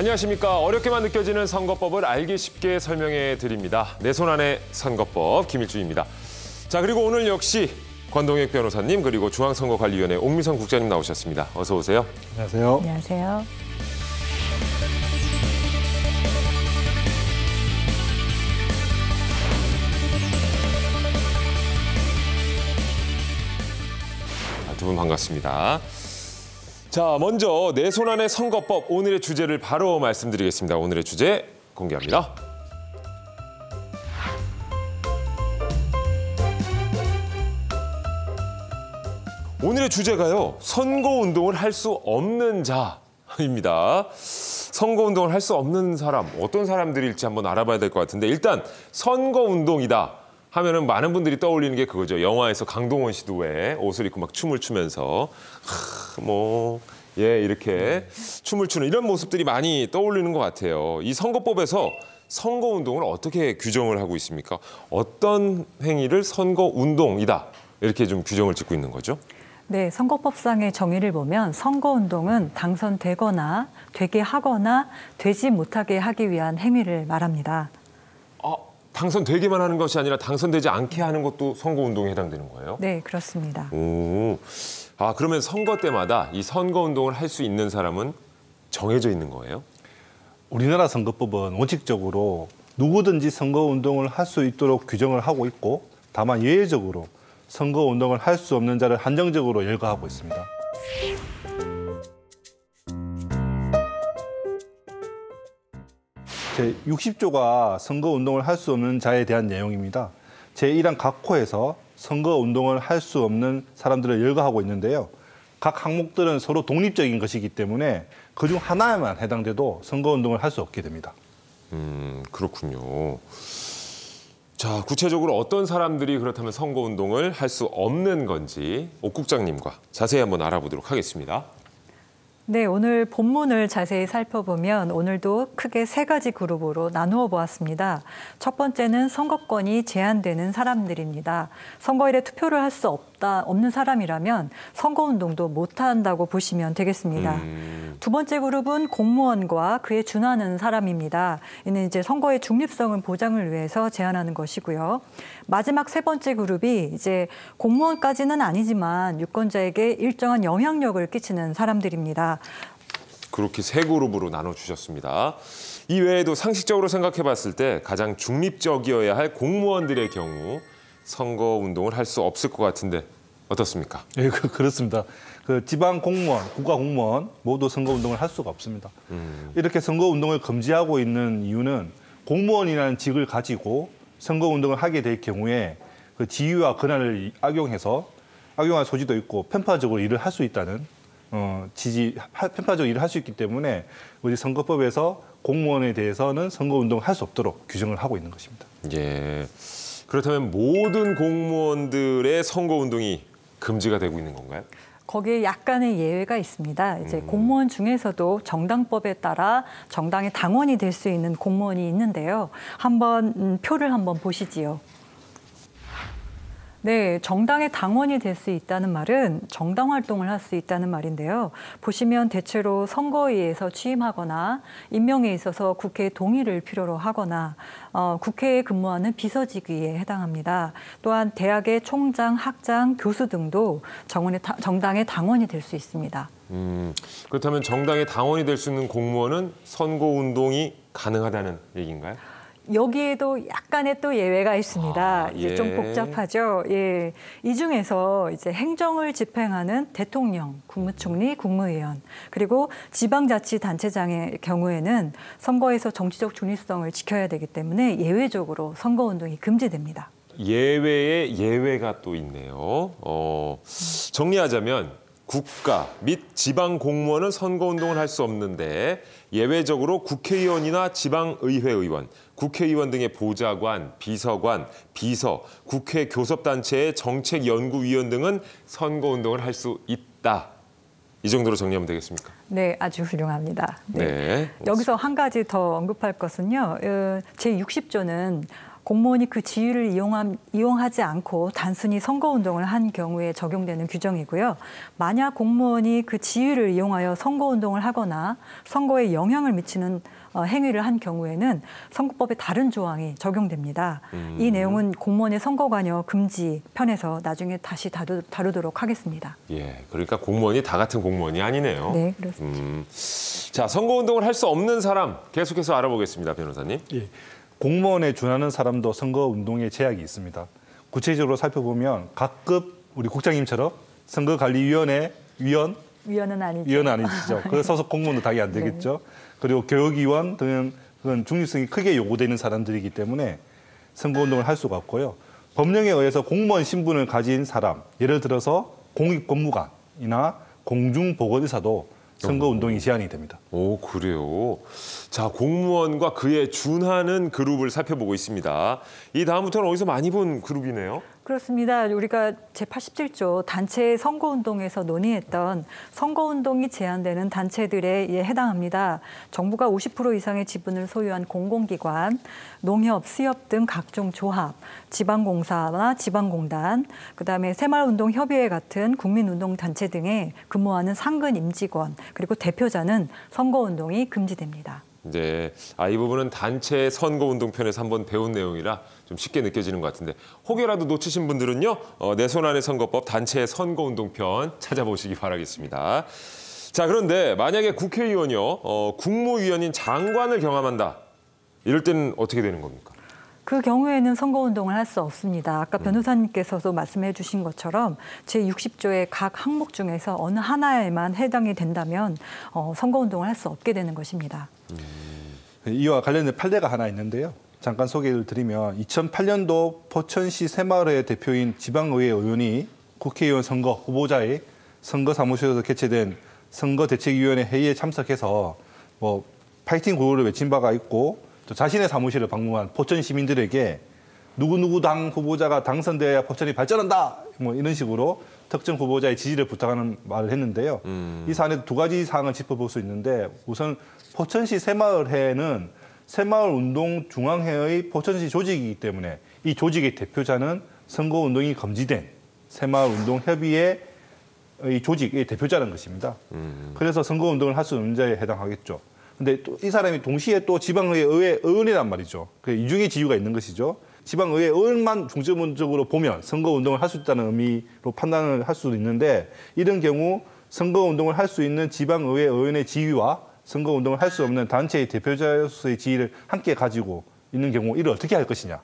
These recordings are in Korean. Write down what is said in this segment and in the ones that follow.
안녕하십니까. 어렵게만 느껴지는 선거법을 알기 쉽게 설명해 드립니다. 내 손 안의 선거법 김일주입니다. 자, 그리고 오늘 역시 권동혁 변호사님 그리고 중앙선거관리위원회 옥미선 국장님 나오셨습니다. 어서 오세요. 안녕하세요. 안녕하세요. 두 분 반갑습니다. 자, 먼저 내 손 안의 선거법 오늘의 주제를 바로 말씀드리겠습니다. 오늘의 주제 공개합니다. 오늘의 주제가요. 선거운동을 할 수 없는 자입니다. 선거운동을 할 수 없는 사람, 어떤 사람들일지 한번 알아봐야 될 것 같은데 일단 선거운동이다 하면은 많은 분들이 떠올리는 게 그거죠. 영화에서 강동원 씨도 왜 옷을 입고 막 춤을 추면서 이렇게 춤을 추는 이런 모습들이 많이 떠올리는 것 같아요. 이 선거법에서 선거운동을 어떻게 규정을 하고 있습니까? 어떤 행위를 선거운동이다 이렇게 좀 규정을 짓고 있는 거죠? 네, 선거법상의 정의를 보면 선거운동은 당선되거나 되게 하거나 되지 못하게 하기 위한 행위를 말합니다. 당선되기만 하는 것이 아니라 당선되지 않게 하는 것도 선거운동에 해당되는 거예요? 네, 그렇습니다. 그러면 선거 때마다 이 선거운동을 할 수 있는 사람은 정해져 있는 거예요? 우리나라 선거법은 원칙적으로 누구든지 선거운동을 할 수 있도록 규정을 하고 있고 다만 예외적으로 선거운동을 할 수 없는 자를 한정적으로 열거하고 있습니다. 제60조가 선거운동을 할 수 없는 자에 대한 내용입니다. 제1항 각호에서 선거운동을 할 수 없는 사람들을 열거하고 있는데요. 각 항목들은 서로 독립적인 것이기 때문에 그중 하나에만 해당돼도 선거운동을 할 수 없게 됩니다. 그렇군요. 자, 구체적으로 어떤 사람들이 그렇다면 선거운동을 할 수 없는 건지 옥 국장님과 자세히 한번 알아보도록 하겠습니다. 네, 오늘 본문을 자세히 살펴보면 오늘도 크게 세 가지 그룹으로 나누어 보았습니다. 첫 번째는 선거권이 제한되는 사람들입니다. 선거일에 투표를 할 수 없는 사람이라면 선거운동도 못한다고 보시면 되겠습니다. 두 번째 그룹은 공무원과 그에 준하는 사람입니다. 이는 이제 선거의 중립성을 보장을 위해서 제한하는 것이고요. 마지막 세 번째 그룹이 이제 공무원까지는 아니지만 유권자에게 일정한 영향력을 끼치는 사람들입니다. 그렇게 세 그룹으로 나눠주셨습니다. 이 외에도 상식적으로 생각해 봤을 때 가장 중립적이어야 할 공무원들의 경우 선거운동을 할 수 없을 것 같은데 어떻습니까? 예, 그렇습니다. 지방 공무원, 국가 공무원 모두 선거운동을 할 수가 없습니다. 이렇게 선거운동을 금지하고 있는 이유는 공무원이라는 직을 가지고 선거운동을 하게 될 경우에 그 지위와 권한을 악용할 소지도 있고 편파적으로 일을 할 수 있다는 편파적으로 일을 할 수 있기 때문에 우리 선거법에서 공무원에 대해서는 선거운동을 할 수 없도록 규정을 하고 있는 것입니다. 예. 그렇다면 모든 공무원들의 선거운동이 금지가 되고 있는 건가요? 거기에 약간의 예외가 있습니다. 이제 공무원 중에서도 정당법에 따라 정당의 당원이 될 수 있는 공무원이 있는데요. 표를 한번 보시지요. 네, 정당의 당원이 될 수 있다는 말은 정당 활동을 할 수 있다는 말인데요. 보시면 대체로 선거위에서 취임하거나 임명에 있어서 국회의 동의를 필요로 하거나 국회에 근무하는 비서직위에 해당합니다. 또한 대학의 총장, 학장, 교수 등도 정당의 당원이 될 수 있습니다. 그렇다면 정당의 당원이 될 수 있는 공무원은 선거운동이 가능하다는 얘기인가요? 여기에도 약간의 또 예외가 있습니다. 이제 좀 복잡하죠. 예. 이 중에서 이제 행정을 집행하는 대통령, 국무총리, 국무위원, 그리고 지방자치단체장의 경우에는 선거에서 정치적 중립성을 지켜야 되기 때문에 예외적으로 선거운동이 금지됩니다. 예외에 예외가 또 있네요. 정리하자면 국가 및 지방 공무원은 선거운동을 할 수 없는데 예외적으로 국회의원이나 지방의회 의원, 국회의원 등의 보좌관, 비서관, 비서, 국회 교섭단체의 정책연구위원 등은 선거운동을 할 수 있다. 이 정도로 정리하면 되겠습니까? 네, 아주 훌륭합니다. 네. 여기서 한 가지 더 언급할 것은요. 제60조는 공무원이 그 지위를 이용하지 않고 단순히 선거운동을 한 경우에 적용되는 규정이고요. 만약 공무원이 그 지위를 이용하여 선거운동을 하거나 선거에 영향을 미치는 행위를 한 경우에는 선거법의 다른 조항이 적용됩니다. 이 내용은 공무원의 선거 관여 금지 편에서 나중에 다시 다루도록 하겠습니다. 예, 그러니까 공무원이 다 같은 공무원이 아니네요. 네, 그렇습니다. 자, 선거운동을 할 수 없는 사람 계속해서 알아보겠습니다, 변호사님. 예. 공무원에 준하는 사람도 선거운동에 제약이 있습니다. 구체적으로 살펴보면 각급 우리 국장님처럼 선거관리위원회 위원은 아니죠. 위원 아니죠. 그 소속 공무원도 당연히 안 되겠죠. 그리고 교육위원 등은 그건 중립성이 크게 요구되는 사람들이기 때문에 선거운동을 할 수가 없고요. 법령에 의해서 공무원 신분을 가진 사람, 예를 들어서 공익법무관이나 공중보건의사도 선거운동이 제한이 됩니다. 오, 그래요. 자, 공무원과 그에 준하는 그룹을 살펴보고 있습니다. 이 다음부터는 어디서 많이 본 그룹이네요. 그렇습니다. 우리가 제87조 단체 선거운동에서 논의했던 선거운동이 제한되는 단체들에 해당합니다. 정부가 50% 이상의 지분을 소유한 공공기관, 농협, 수협 등 각종 조합, 지방공사나 지방공단, 그다음에 새마을운동협의회 같은 국민운동단체 등에 근무하는 상근 임직원, 그리고 대표자는 선거운동이 금지됩니다. 네, 이 부분은 단체 선거운동 편에서 한번 배운 내용이라 좀 쉽게 느껴지는 것 같은데 혹여라도 놓치신 분들은요, 내 손 안의 선거법 단체 선거운동 편 찾아보시기 바라겠습니다. 자, 그런데 만약에 국회의원이요, 국무위원인 장관을 경험한다. 이럴 때는 어떻게 되는 겁니까? 그 경우에는 선거운동을 할 수 없습니다. 아까 변호사님께서도 말씀해 주신 것처럼 제60조의 각 항목 중에서 어느 하나에만 해당이 된다면 선거운동을 할 수 없게 되는 것입니다. 이와 관련된 판례가 하나 있는데요. 잠깐 소개를 드리면 2008년도 포천시 새마을회 대표인 지방의회 의원이 국회의원 선거 후보자의 선거사무소에서 개최된 선거대책위원회 회의에 참석해서 파이팅 구호를 외친 바가 있고 또 자신의 사무실을 방문한 포천 시민들에게 누구누구 당 후보자가 당선되어야 포천이 발전한다. 이런 식으로 특정 후보자의 지지를 부탁하는 말을 했는데요. 이 사안에도 두 가지 사항을 짚어볼 수 있는데 우선 포천시 새마을회는 새마을운동중앙회의 포천시 조직이기 때문에 이 조직의 대표자는 선거운동이 금지된 새마을운동협의회의 조직의 대표자라는 것입니다. 그래서 선거운동을 할 수 없는 자에 해당하겠죠. 근데 또 이 사람이 동시에 또 지방의회 의원이란 말이죠. 이중의 지위가 있는 것이죠. 지방의회 의원만 중점적으로 보면 선거운동을 할 수 있다는 의미로 판단을 할 수도 있는데 이런 경우 선거운동을 할 수 있는 지방의회 의원의 지위와 선거운동을 할 수 없는 단체의 대표자로서의 지위를 함께 가지고 있는 경우 이를 어떻게 할 것이냐.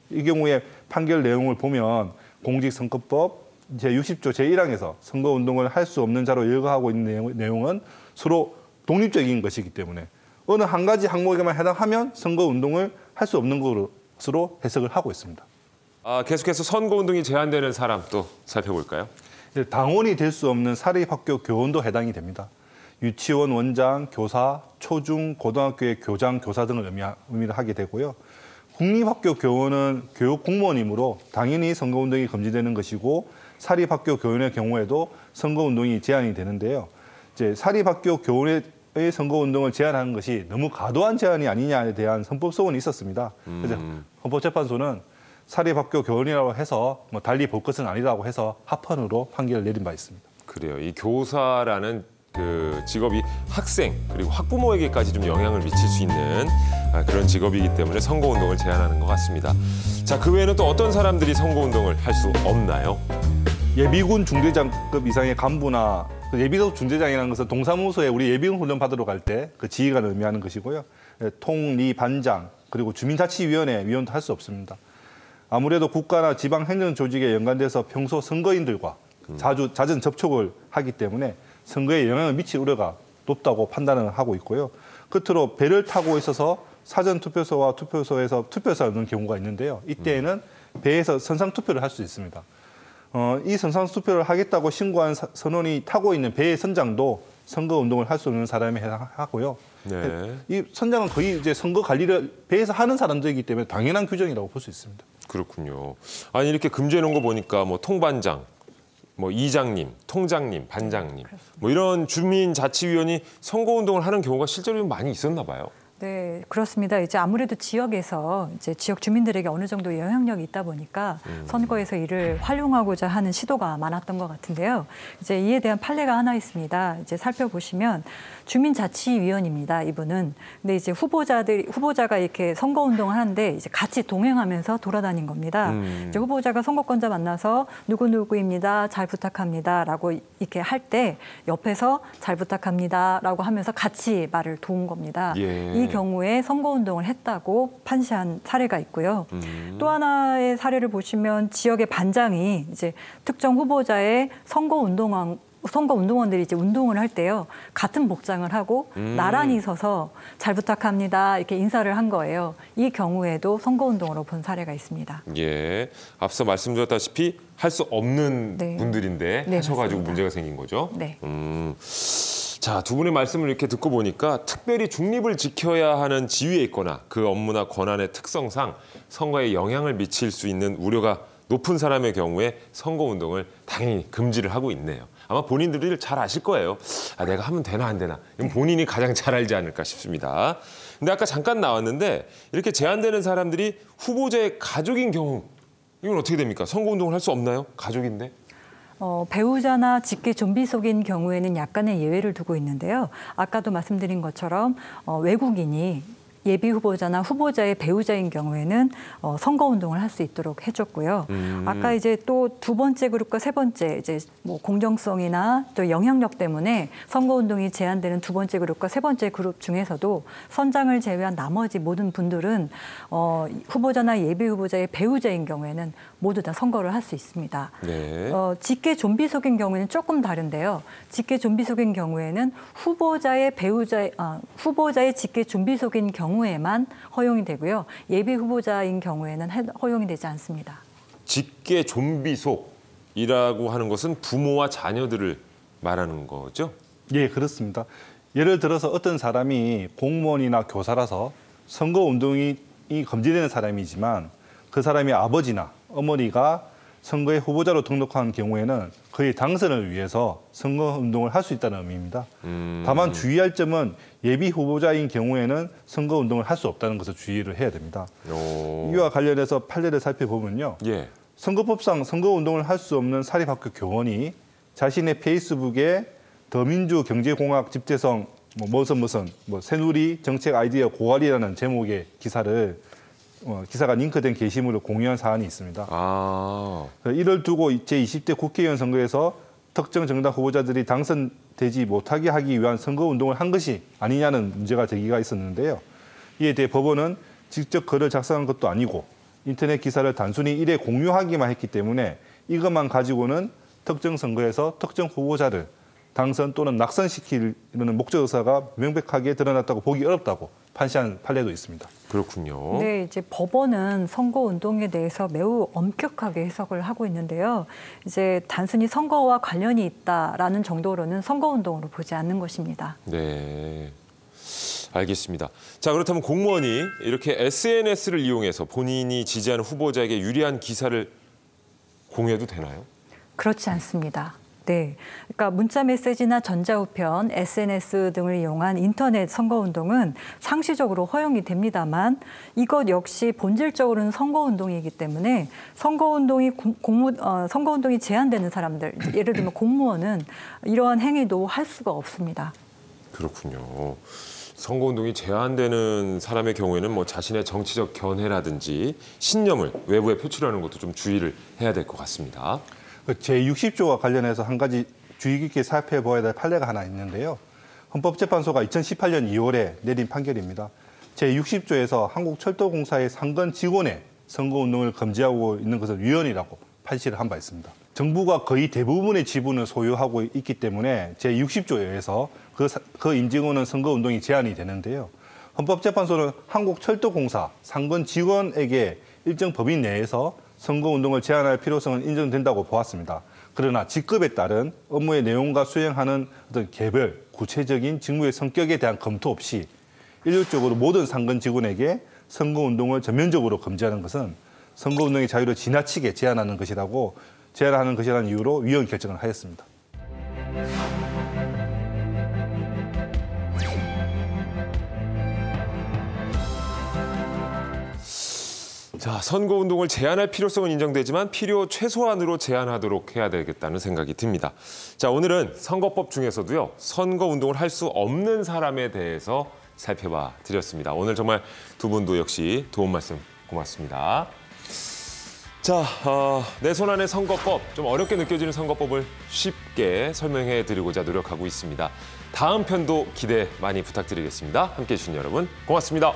이 경우에 판결 내용을 보면 공직선거법 제60조 제1항에서 선거운동을 할 수 없는 자로 열거하고 있는 내용은 서로 독립적인 것이기 때문에 어느 한 가지 항목에만 해당하면 선거운동을 할 수 없는 것으로 해석을 하고 있습니다. 계속해서 선거운동이 제한되는 사람 또 살펴볼까요? 당원이 될 수 없는 사립학교 교원도 해당이 됩니다. 유치원 원장, 교사, 초중, 고등학교의 교장, 교사 등을 의미를 하게 되고요. 국립학교 교원은 교육 공무원이므로 당연히 선거운동이 금지되는 것이고 사립학교 교원의 경우에도 선거운동이 제한이 되는데요. 이제 사립학교 교원의 선거운동을 제한하는 것이 너무 과도한 제한이 아니냐에 대한 헌법 소원이 있었습니다. 그래서 헌법재판소는 사립학교 교원이라고 해서 달리 볼 것은 아니라고 해서 합헌으로 판결을 내린 바 있습니다. 그래요. 이 교사라는 그 직업이 학생 그리고 학부모에게까지 좀 영향을 미칠 수 있는 그런 직업이기 때문에 선거운동을 제한하는 것 같습니다. 자, 그 외에는 또 어떤 사람들이 선거운동을 할 수 없나요? 예비군 중대장급 이상의 간부나 예비군 중대장이라는 것은 동사무소에 우리 예비군 훈련 받으러 갈 때 그 지휘관을 의미하는 것이고요. 통리 반장 그리고 주민자치위원회 위원도 할 수 없습니다. 아무래도 국가나 지방 행정 조직에 연관돼서 평소 선거인들과 잦은 접촉을 하기 때문에 선거에 영향을 미칠 우려가 높다고 판단을 하고 있고요. 끝으로 배를 타고 있어서 사전 투표소와 투표소에서 투표소를 넣는 경우가 있는데요. 이때에는 배에서 선상 투표를 할 수 있습니다. 이 선상 투표를 하겠다고 신고한 선원이 타고 있는 배의 선장도 선거 운동을 할 수 없는 사람에 해당하고요. 네. 이 선장은 거의 이제 선거 관리를 배에서 하는 사람들이기 때문에 당연한 규정이라고 볼 수 있습니다. 그렇군요. 아니 이렇게 금지해 놓은 거 보니까 뭐 통반장, 뭐 이장님, 통장님, 반장님, 뭐 이런 주민자치위원이 선거운동을 하는 경우가 실제로 많이 있었나 봐요. 네, 그렇습니다. 이제 아무래도 지역에서 이제 지역 주민들에게 어느 정도 영향력이 있다 보니까 선거에서 이를 활용하고자 하는 시도가 많았던 것 같은데요. 이제 이에 대한 판례가 하나 있습니다. 이제 살펴보시면 주민자치위원입니다. 이분은. 근데 이제 후보자가 이렇게 선거 운동을 하는데 이제 같이 동행하면서 돌아다닌 겁니다. 이제 후보자가 선거권자 만나서 누구누구입니다. 잘 부탁합니다라고 이렇게 할 때 옆에서 잘 부탁합니다라고 하면서 같이 말을 도운 겁니다. 예. 이 경우에 선거운동을 했다고 판시한 사례가 있고요. 또 하나의 사례를 보시면 지역의 반장이 이제 특정 후보자의 선거운동원들이 이제 운동을 할 때요. 같은 복장을 하고 나란히 서서 잘 부탁합니다. 이렇게 인사를 한 거예요. 이 경우에도 선거운동으로 본 사례가 있습니다. 예, 앞서 말씀드렸다시피 할 수 없는 네. 분들인데 네, 하셔가지고 맞습니다. 문제가 생긴 거죠. 네. 자, 두 분의 말씀을 이렇게 듣고 보니까 특별히 중립을 지켜야 하는 지위에 있거나 그 업무나 권한의 특성상 선거에 영향을 미칠 수 있는 우려가 높은 사람의 경우에 선거운동을 당연히 금지를 하고 있네요. 아마 본인들이 잘 아실 거예요. 아, 내가 하면 되나 안 되나. 이건 본인이 가장 잘 알지 않을까 싶습니다. 근데 아까 잠깐 나왔는데 이렇게 제한되는 사람들이 후보자의 가족인 경우 이건 어떻게 됩니까? 선거운동을 할 수 없나요? 가족인데? 배우자나 직계 좀비 속인 경우에는 약간의 예외를 두고 있는데요. 아까도 말씀드린 것처럼 외국인이 예비 후보자나 후보자의 배우자인 경우에는 선거운동을 할 수 있도록 해줬고요. 아까 이제 또 두 번째 그룹과 세 번째 이제 뭐 공정성이나 또 영향력 때문에 선거운동이 제한되는 두 번째 그룹과 세 번째 그룹 중에서도 선장을 제외한 나머지 모든 분들은 후보자나 예비 후보자의 배우자인 경우에는 모두 다 선거를 할 수 있습니다. 네. 직계 좀비 속인 경우에는 조금 다른데요. 직계 좀비 속인 경우에는 후보자의 직계 좀비 속인 경우에만 허용이 되고요. 예비 후보자인 경우에는 허용이 되지 않습니다. 직계 좀비 속이라고 하는 것은 부모와 자녀들을 말하는 거죠? 예, 그렇습니다. 예를 들어서 어떤 사람이 공무원이나 교사라서 선거운동이 금지되는 사람이지만 그 사람의 아버지나 어머니가 선거에 후보자로 등록한 경우에는 그의 당선을 위해서 선거운동을 할 수 있다는 의미입니다. 다만 주의할 점은 예비 후보자인 경우에는 선거운동을 할 수 없다는 것을 주의를 해야 됩니다. 이와 관련해서 판례를 살펴보면요. 예. 선거법상 선거운동을 할 수 없는 사립학교 교원이 자신의 페이스북에 더민주경제공학 집대성 새누리 정책 아이디어 고갈이라는 제목의 기사가 링크된 게시물을 공유한 사안이 있습니다. 이를 두고 제20대 국회의원 선거에서 특정 정당 후보자들이 당선되지 못하게 하기 위한 선거운동을 한 것이 아니냐는 문제가 제기가 있었는데요. 이에 대해 법원은 직접 글을 작성한 것도 아니고 인터넷 기사를 단순히 일에 공유하기만 했기 때문에 이것만 가지고는 특정 선거에서 특정 후보자를 당선 또는 낙선시키려는 목적 의사가 명백하게 드러났다고 보기 어렵다고 판시한 판례도 있습니다. 그렇군요. 네, 이제 법원은 선거운동에 대해서 매우 엄격하게 해석을 하고 있는데요. 이제 단순히 선거와 관련이 있다라는 정도로는 선거운동으로 보지 않는 것입니다. 네. 알겠습니다. 자, 그렇다면 공무원이 이렇게 SNS를 이용해서 본인이 지지하는 후보자에게 유리한 기사를 공유해도 되나요? 그렇지 않습니다. 네, 그러니까 문자 메시지나 전자우편, SNS 등을 이용한 인터넷 선거운동은 상시적으로 허용이 됩니다만 이것 역시 본질적으로는 선거운동이기 때문에 선거운동이 제한되는 사람들, 예를 들면 공무원은 이러한 행위도 할 수가 없습니다. 그렇군요. 선거운동이 제한되는 사람의 경우에는 뭐 자신의 정치적 견해라든지 신념을 외부에 표출하는 것도 좀 주의를 해야 될 것 같습니다. 제60조와 관련해서 한 가지 주의 깊게 살펴봐야 될 판례가 하나 있는데요. 헌법재판소가 2018년 2월에 내린 판결입니다. 제60조에서 한국철도공사의 상근 직원의 선거운동을 금지하고 있는 것을 위헌이라고 판시를 한 바 있습니다. 정부가 거의 대부분의 지분을 소유하고 있기 때문에 제60조에 의해서 그 임직원은 선거운동이 제한이 되는데요. 헌법재판소는 한국철도공사 상근 직원에게 일정 범위 내에서 선거운동을 제한할 필요성은 인정된다고 보았습니다. 그러나 직급에 따른 업무의 내용과 수행하는 어떤 개별, 구체적인 직무의 성격에 대한 검토 없이 일률적으로 모든 상근 직원에게 선거운동을 전면적으로 금지하는 것은 선거운동의 자유를 지나치게 제한하는 것이라는 이유로 위헌 결정을 하였습니다. 자, 선거운동을 제한할 필요성은 인정되지만 필요 최소한으로 제한하도록 해야 되겠다는 생각이 듭니다. 자, 오늘은 선거법 중에서도요, 선거운동을 할 수 없는 사람에 대해서 살펴봐 드렸습니다. 오늘 정말 두 분도 역시 도움 말씀 고맙습니다. 자, 내 손안의 선거법, 좀 어렵게 느껴지는 선거법을 쉽게 설명해 드리고자 노력하고 있습니다. 다음 편도 기대 많이 부탁드리겠습니다. 함께해 주신 여러분 고맙습니다.